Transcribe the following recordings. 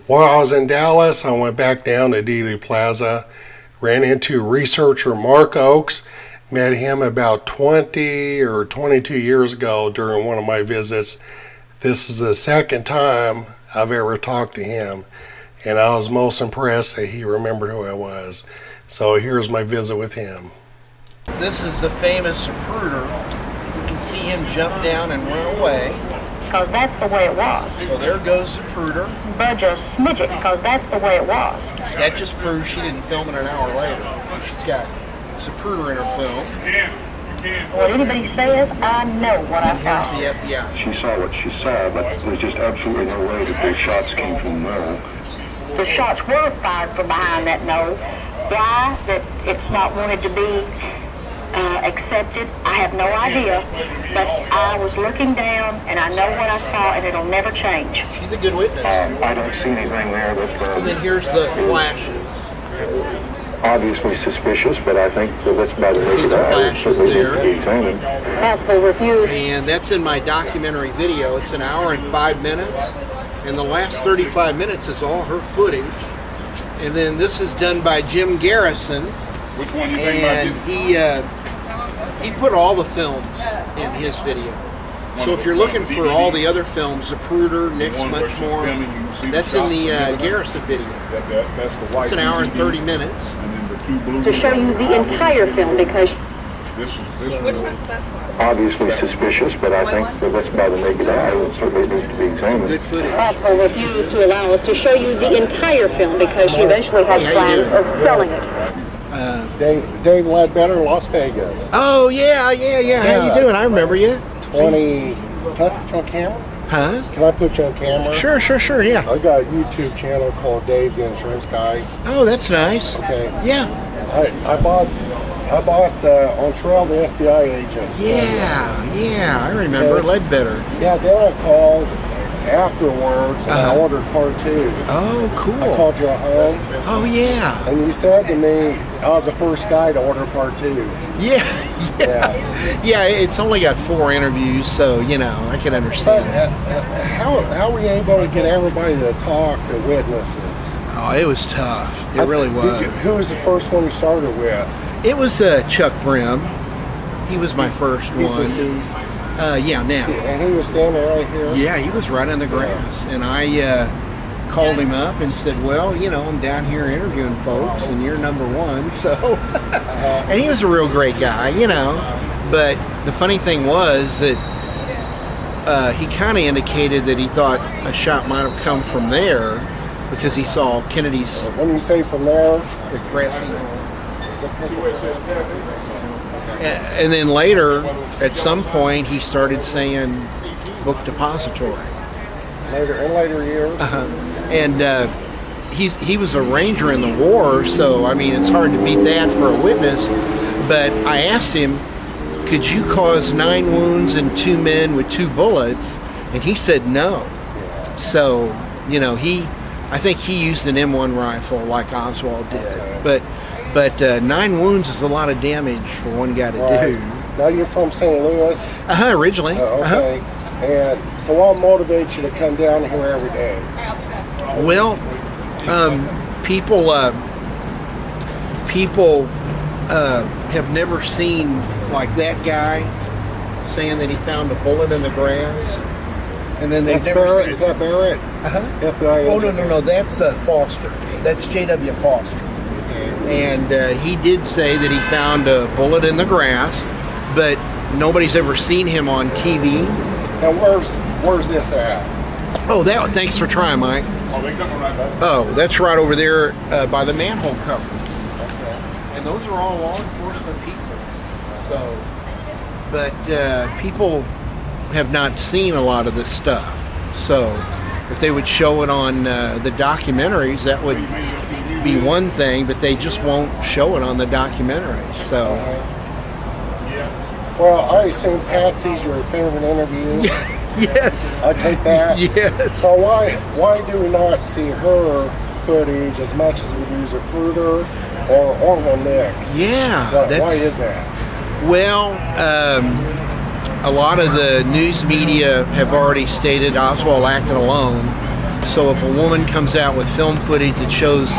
While I was in Dallas, I went back down to Dealey Plaza, ran into researcher Mark Oakes, met him about 20 or 22 years ago during one of my visits. This is the second time I've ever talked to him, and I was most impressed that he remembered who I was. So here's my visit with him. This is the famous Zapruder. You can see him jump down and run away. Because that's the way it was. So there goes Zapruder. Budge a smidget, because that's the way it was. That just proves she didn't film it an hour later. She's got Zapruder in her film. What anybody says, I know what I Here's saw. the FBI. She saw what she saw, but there's just absolutely no way that those shots came from there. The shots were fired from behind that nose. Why that it's not wanted to be accepted, I have no idea. But I was looking down, and I know what I saw, and it'll never change. She's a good witness. I don't see anything there that And then here's the flashes. obviously suspicious, but I think that that's by the See naked the eye. flashes Certainly needs there. to be examined. Possible refused. And that's in my documentary video. It's an hour and 5 minutes. And the last 35 minutes is all her footage. And then this is done by Jim Garrison. Which one you think about? And he put all the films in his video. So if you're looking for all the other films, Zapruder, Nick's Much More, that's in the Garrison video. That's the white. It's an hour and DVD, 30 minutes. And then the two blue. To show you the entire film, because This So- one. Which one's this one? Obviously suspicious, but I think that that's by the naked eye. It certainly needs to be Some examined. good footage. possible refused to allow us to show you the entire film because she eventually had Hey, how you plans doing? of selling it. Dave Ledbetter, Las Vegas. Oh, yeah. How you doing? I remember you. 20. Can I put you on camera? Huh? Can I put you on camera? Sure, yeah. I got a YouTube channel called Dave the Insurance Guy. Oh, that's nice. Okay. Yeah. I bought on Trail the FBI agent. Yeah, I remember Okay. Ledbetter. Yeah, then I called afterwards and I ordered part 2. Oh, I cool. called you at home Oh, yeah. and you said to me I was the first guy to order part 2. Yeah. Yeah. It's only got 4 interviews, so, I can But understand. how were you able to get everybody to talk, the witnesses? Oh, it was tough. It really was. Who was the first one you started with? It was Chuck Brim. He was my first He's one. deceased. Yeah, now. And he was standing right here? Yeah, he was right on the grass. And I called him up and said, well, I'm down here interviewing folks and you're number 1. So, and he was a real great guy, But the funny thing was that he kind of indicated that he thought a shot might have come from there because he saw Kennedy's When you say from there, grassy. And then later, at some point, he started saying book depository. in later years, And he was a ranger in the war, so it's hard to beat that for a witness. But I asked him, could you cause 9 wounds and 2 men with 2 bullets? And he said no. So, I think he used an M1 rifle like Oswald did. But 9 wounds is a lot of damage for one guy to do. now you're from St. Louis. Originally. Okay. And so what motivates you to come down here every day? Well, people have never seen like that guy saying that he found a bullet in the grass, and then they've That's never Barrett. seen. Is that Barrett? FBI Oh agent? no, that's Foster. That's J.W. Foster, and he did say that he found a bullet in the grass, but nobody's ever seen him on TV. Now where's this at? Oh, thanks for trying, Mike. Oh, they coming right back. Oh, that's right over there by the manhole cover. And those are all law enforcement people. So, but people have not seen a lot of this stuff. So, if they would show it on the documentaries, that would be one thing, but they just won't show it on the documentaries. So, Well, I assume Patsy's your favorite interview. yes. I take that. Yes. So why do we not see her footage as much as we do Zapruder or Orville Nix? Yeah. Why is that? Well, a lot of the news media have already stated Oswald acted alone. So if a woman comes out with film footage that shows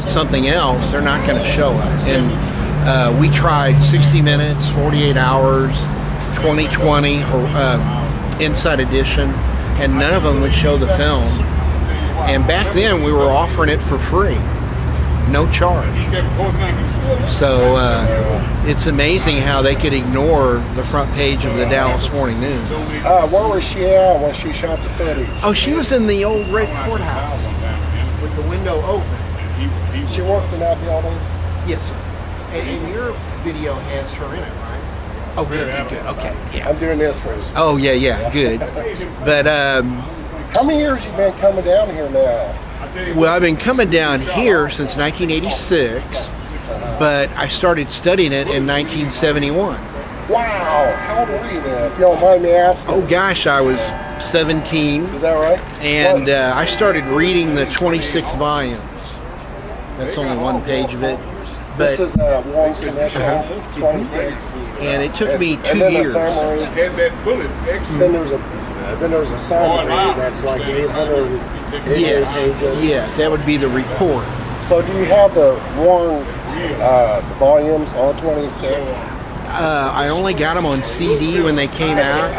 something else, they're not going to show it. And we tried 60 Minutes, 48 Hours, 2020, Inside Edition, and none of them would show the film. And back then we were offering it for free, no charge. So it's amazing how they could ignore the front page of the Dallas Morning News. Where was she at when she shot the footage? Oh, she was in the old red courthouse with the window open. She worked in that building? Yes, sir. And your video has her in it, right? Oh, good. Okay, yeah. I'm doing this first. Oh, yeah, good. But, how many years you been coming down here now? well, I've been coming down here since 1986, but I started studying it in 1971. Wow, how old were you then, if you don't mind me asking? Oh, gosh, I was 17. Is that right? And I started reading the 26 volumes. That's only one page of it. But, this is Warren Commission, 26. And it took me 2 and then years. A summary, then there's a summary that's like 888 pages. Yes, that would be the report. So do you have the Warren volumes, all 26? I only got them on CD when they came out,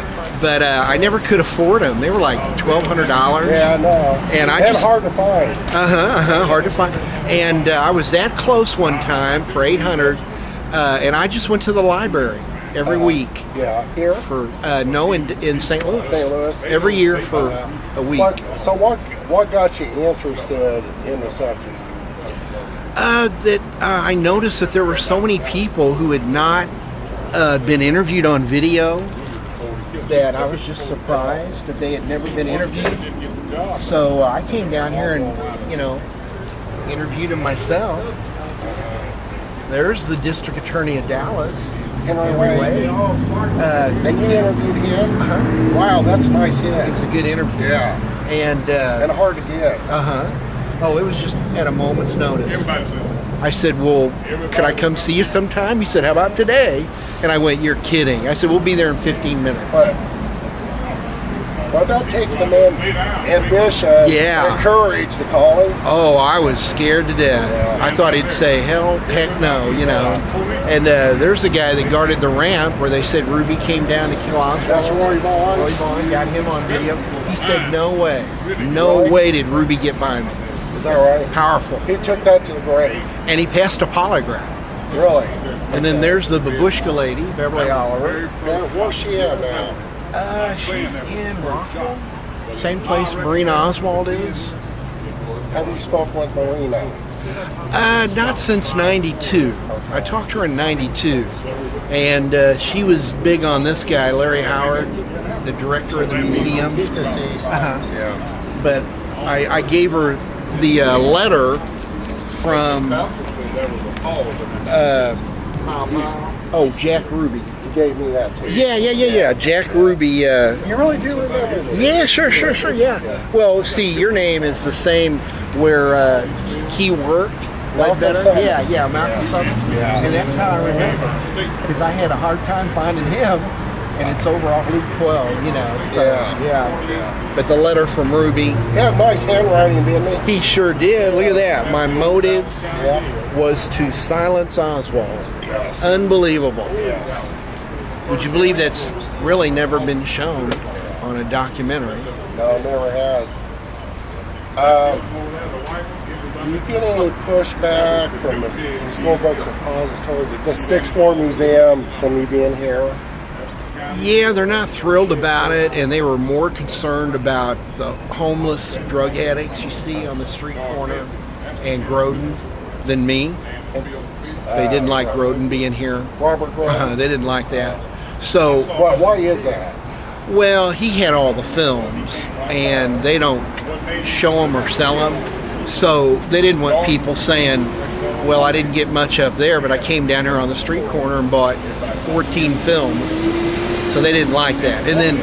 but I never could afford them. They were like $1,200. Yeah, I know. And hard to find. Hard to find. And I was that close one time for $800, and I just went to the library every week. Yeah, here? For no, in St. Louis. St. Louis. Every year for a week. What got you interested in the subject? I noticed that there were so many people who had not been interviewed on video that I was just surprised that they had never been interviewed. So I came down here and, interviewed him myself. There's the district attorney of Dallas, Henry Way. And you interviewed him? Uh-huh. Wow, that's a nice hit. It was a good interview. Yeah. And hard to get. Oh, it was just at a moment's notice. I said, well, could I come see you sometime? He said, how about today? And I went, you're kidding. I said, we'll be there in 15 minutes. Well, that takes some ambition and courage to call him. Oh, I was scared to death. Yeah. I thought he'd say, heck no, And there's a guy that guarded the ramp where they said Ruby came down to kill Oswald. That's Roy Vaughn? Roy Vaughn, got him on video. He said, no way. No way did Ruby get by me. Is that right? Powerful. He took that to the grave. And he passed a polygraph. Really? And then there's the babushka lady, Beverly Oliver. Where's she at now? She's in Rockville. Same place Marina Oswald is. Have you spoken with Marina? Not since 92. I talked to her in 92. And she was big on this guy, Larry Howard, the director of the museum. He's deceased. Yeah. But I gave her the letter from Jack Ruby. He gave me that too. Yeah. Jack Ruby. You really do remember me? Yeah, sure, yeah. Well, see, your name is the same where he worked. Malcolm Summers. Yeah, Malcolm Summers. Yeah. And that's how I remember. Because I had a hard time finding him. And it's over off Loop 12, So, yeah. But the letter from Ruby. He had nice handwriting, didn't he? He sure did. Look at that. My motive was to silence Oswald. Yes. Unbelievable. Yes. Would you believe that's really never been shown on a documentary? No, never has. Do you get any pushback from the Schoolbook Depository, the Sixth Floor Museum, from you being here? Yeah, they're not thrilled about it, and they were more concerned about the homeless drug addicts you see on the street corner and Grodin than me. They didn't like Grodin being here. Robert Grodin? They didn't like that. So, why is that? Well, he had all the films, and they don't show them or sell them. So they didn't want people saying, well, I didn't get much up there, but I came down here on the street corner and bought 14 films. So they didn't like that. And then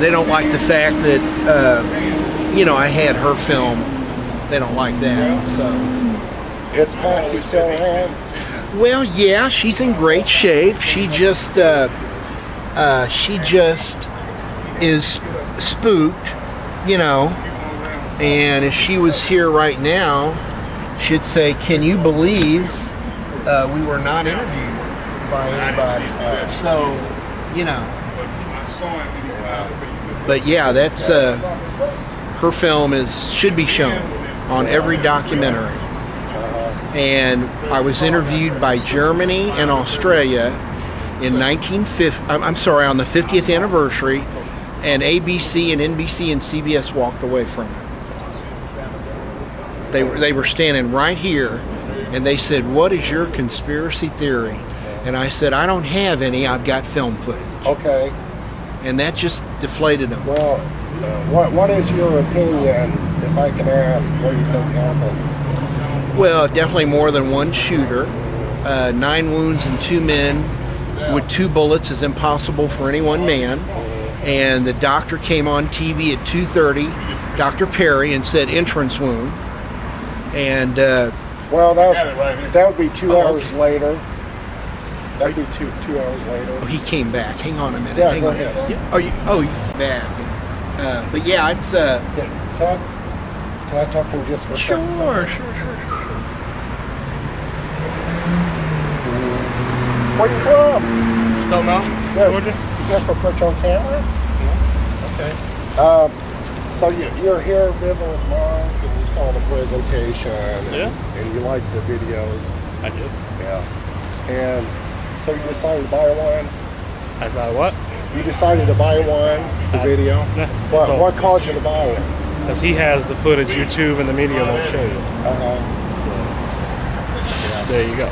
they don't like the fact that, I had her film. They don't like that. So, Is Patsy still around? Well, yeah, she's in great shape. She just is spooked, And if she was here right now, she'd say, "Can you believe we were not interviewed by anybody?" So, you know. But yeah, that's her film should be shown on every documentary. And I was interviewed by Germany and Australia in 1950. I'm sorry, on the 50th anniversary, and ABC and NBC and CBS walked away from it. They were standing right here, and they said, "What is your conspiracy theory?" And I said, "I don't have any. I've got film footage." Okay. And that just deflated them. Well, what is your opinion, if I can ask? What do you think happened? Well, definitely more than one shooter. 9 wounds and 2 men with 2 bullets is impossible for any one man. And the doctor came on TV at 2:30, Dr. Perry, and said entrance wound. And well, that would be 2 hours okay. later. That'd be two hours later. Oh, he came back. Hang on a minute. Yeah, Hang go on. ahead. Yeah. You back. But yeah, it's Yeah, can I talk to him just for a sure. second? Where you from? Stone Mountain, Yeah. Georgia. Just for put you on camera? Okay. So you're here visiting with Mark, and you saw the presentation, and you liked the videos. I did. Yeah. And so you decided to buy one? I thought, what? You decided to buy one, the video? Yeah. What caused you to buy one? Because he has the footage YouTube and the media won't show you. There you go.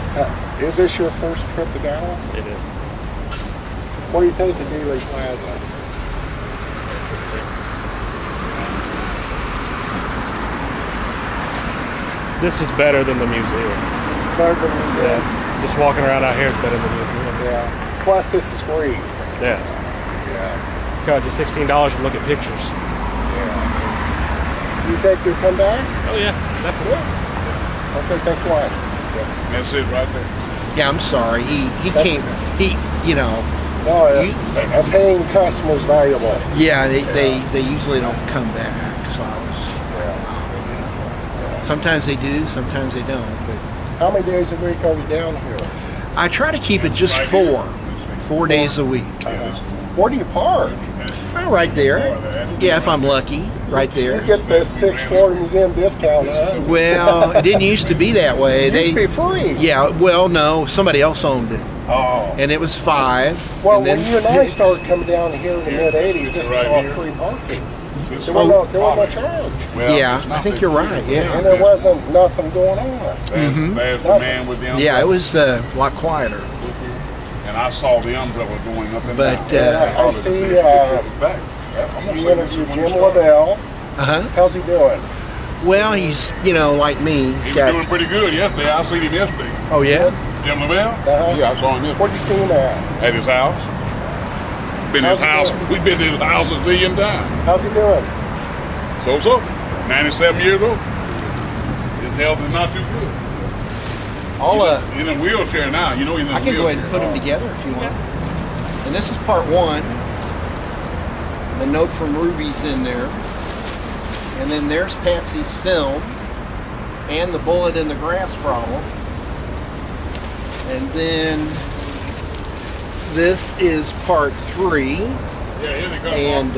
Is this your first trip to Dallas? It is. What do you think of Dealey Plaza? This is better than the museum. Better than the museum? Yeah. Just walking around out here is better than the museum. Yeah. Plus, this is free. Yes. Yeah. Charge you $16 to look at pictures. Yeah. You think you'll come back? Oh yeah, definitely. Okay, thanks a lot. That's it right there. Yeah, I'm sorry. He came. You know. No, You- a paying customer's valuable. Yeah, they usually don't come back. So I was. Sometimes they do, sometimes they don't. But How many days a week are you down here? I try to keep it just 4 days a week. Where do you park? Oh, right there. Yeah, if I'm lucky, right You there. get the 6th floor museum discount, huh? Well, it didn't used to be that way. It used to be free. Yeah, well, no, somebody else owned it, Oh. and it was 5. Well, and when you and I started coming down here in the mid-'80s, this was all free parking. There wasn't no charge. Yeah, I think you're right. And Yeah, there wasn't nothing going on. There's the man with the umbrella. yeah, it was a lot quieter. And I saw the umbrella going up and But, down. I see you interviewed Jim Lavelle. How's he doing? Well, he's like me. He He's was got. doing pretty good yesterday. I seen him yesterday. Oh yeah. Jim Lavelle? Yeah, I saw him yesterday. Where'd you see him at? At his house. Been to his How's he house. doing? We've been to his house a zillion times. How's he doing? So. 97 years old. His health is not too good. He's in a wheelchair now. You know he's in a I wheelchair. can go ahead and put them together if you want. And this is part 1. The note from Ruby's in there. And then there's Patsy's film and the bullet in the grass problem. And then this is part 3. Yeah, here they come. And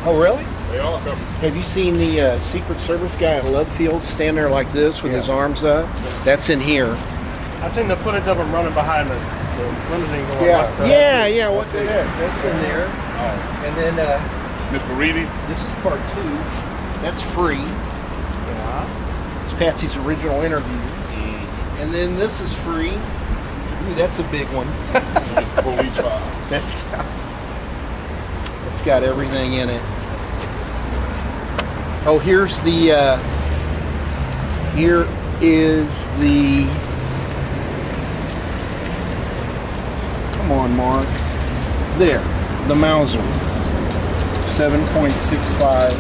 oh really? They all come. Have you seen the Secret Service guy at Love Field stand there like this with his arms up? That's in here. I've seen the footage of him running behind the limousine going Yeah. like that. Yeah. What the heck? That's in there. And then Mr. Reedy. this is part 2. That's free. Yeah. It's Patsy's original interview. And then this is free. Ooh, that's a big one. Police file. It's got everything in it. Oh, here is the. Come on, Mark. There, the Mauser. 7.65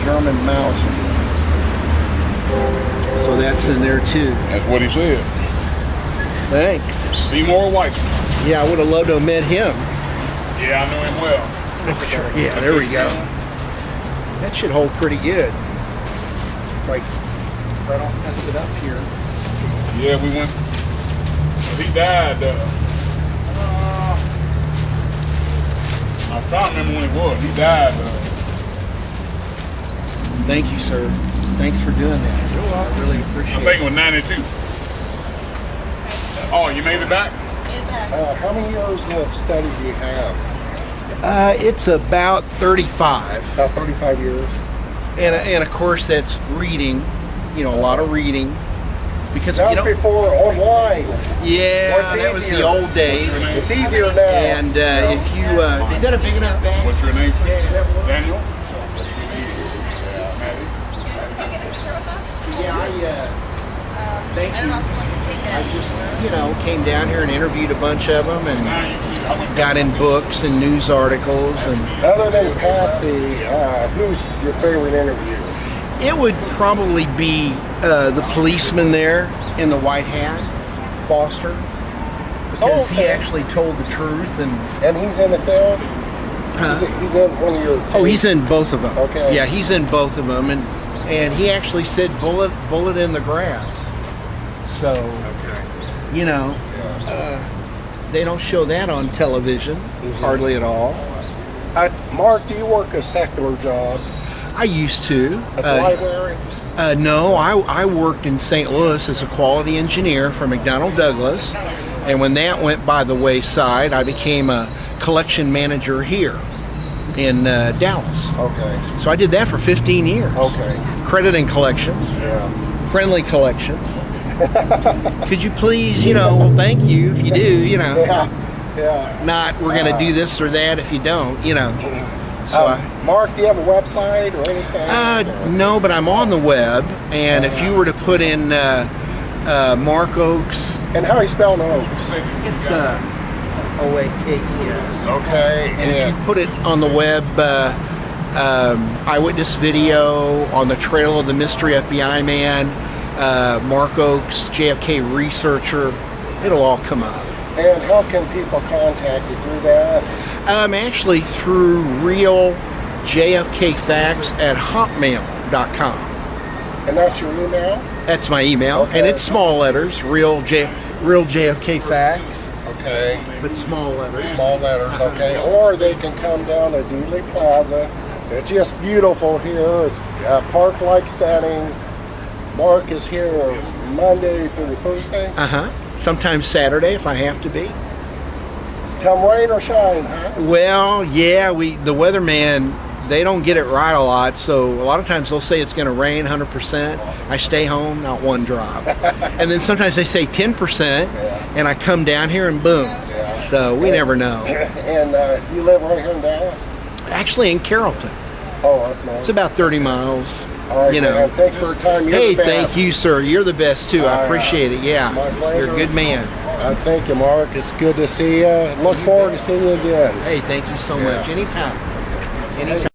German Mauser. So that's in there too. That's what he said. Thanks. Seymour White. Yeah, I would have loved to have met him. Yeah, I know him well. Yeah, there we go. That should hold pretty good. like, I don't mess it up here. Yeah, we went. He died. I'm trying to remember when it was. He died. Thank you, sir. Thanks for doing that. I really I appreciate think it it. was 92. Oh, you made it back? How many years of study do you have? It's about 35. About 35 years. And of course, that's reading, a lot of reading. Because, That's before online. yeah, What's that was the easier? old days. It's easier now. And if you, is that a big enough bag? What's your name? Daniel? Yeah, thank you. I just, came down here and interviewed a bunch of them and got in books and news articles. And Other than Patsy, who's your favorite interview? it would probably be the policeman there in the white hat, Foster, because he Okay. actually told the truth. And he's in the film? Huh? He's in one of your... Oh, he's in both of them. Okay. Yeah, he's in both of them, and he actually said bullet in the grass. So, they don't show that on television hardly at all. Mark, do you work a secular job I used to. at the library? No, I worked in St. Louis as a quality engineer for McDonnell Douglas, and when that went by the wayside, I became a collection manager here in Dallas. Okay. So I did that for 15 years. Okay. Credit and collections, Yeah. friendly collections. Could you please, well, thank you if you do, Yeah. Yeah. not we're going to do this or that if you don't, So Mark, do you have a website or anything? no, but I'm on the web, and if you were to put in Mark Oakes, And how you spell Oaks? it's Oakes. Okay. And if you put it on the web, eyewitness video on the trail of the mystery FBI man, Mark Oakes, JFK researcher, it'll all come up. And how can people contact you through that? Actually through real JFK facts at hotmail.com. And that's your email? That's my email, Okay. and it's small letters, real JFK facts, Okay. but small letters. Small letters, okay. Or they can come down to Dealey Plaza. It's just beautiful here. It's a park-like setting. Mark is here Monday through Thursday. Sometimes Saturday if I have to be. Come rain or shine, huh? Well, yeah, the weatherman, they don't get it right a lot, so a lot of times they'll say it's going to rain 100%. I stay home, not one drop. And then sometimes they say 10%, and I come down here and boom. Yeah. So we never know. And you live right here in Dallas? Actually in Carrollton. Oh, up north. It's about 30 miles. All right, man. Thanks for your time. You're Hey, the best. thank you, sir. You're the best, too. I All right. appreciate it. Yeah. It's my pleasure. You're a good man. Thank you, Mark. It's good to see you. Look forward to seeing you again. Hey, thank you so much. Anytime. Anytime.